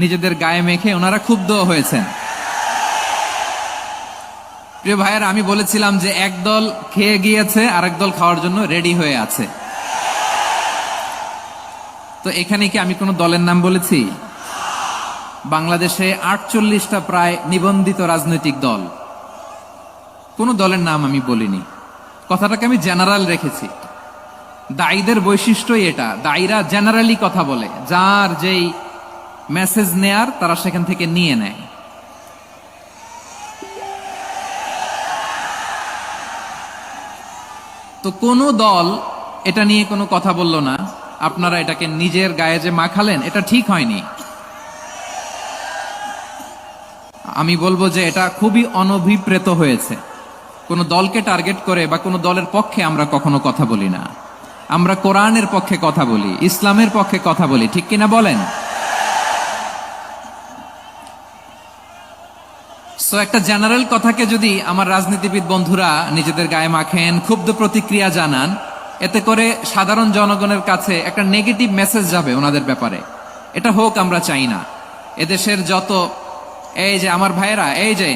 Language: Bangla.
নিজেদের গায়ে মেখে ওনারা ক্ষুব্ধ হয়েছেন। প্রিয় ভাইয়েরা, আমি বলেছিলাম যে একদল খেয়ে গিয়েছে, আরেক দল খাওয়ার জন্য রেডি হয়ে আছে। তো এখানে কি আমি কোনো দলের নাম বলেছি? বাংলাদেশে 48টা প্রায় নিবন্ধিত রাজনৈতিক দল, কোন দলের নাম আমি বলিনি। কথাটাকে আমি জেনারেল রেখেছি। দায়ীদের বৈশিষ্ট্যই এটা, দায়ীরা জেনারেলি কথা বলে, যার যেই মেসেজ নেয়ার তারা সেখান থেকে নিয়ে নেয়। তো কোন দল এটা নিয়ে কোনো কথা বলল না, আপনারা এটাকে নিজের গায়ে যে মাখালেন, এটা ঠিক হয়নি। আমি বলবো যে এটা খুবই অনভিপ্রেত হয়েছে। কোন দলকে টার্গেট করে বা কোন দলের পক্ষে আমরা কখনো কথা বলি না। আমরা কোরআনের পক্ষে কথা বলি, ইসলামের পক্ষে কথা বলি, ঠিক কিনা বলেন? সো একটা জেনারেল কথাকে যদি আমার রাজনীতিবিদ বন্ধুরা নিজেদের গায়ে মাখেন, ক্ষুব্ধ প্রতিক্রিয়া জানান, এতে করে সাধারণ জনগণের কাছে একটা নেগেটিভ মেসেজ যাবে ওনাদের ব্যাপারে। এটা হোক আমরা চাই না। এদেশের যত এই যে আমার ভাইয়েরা, এই যে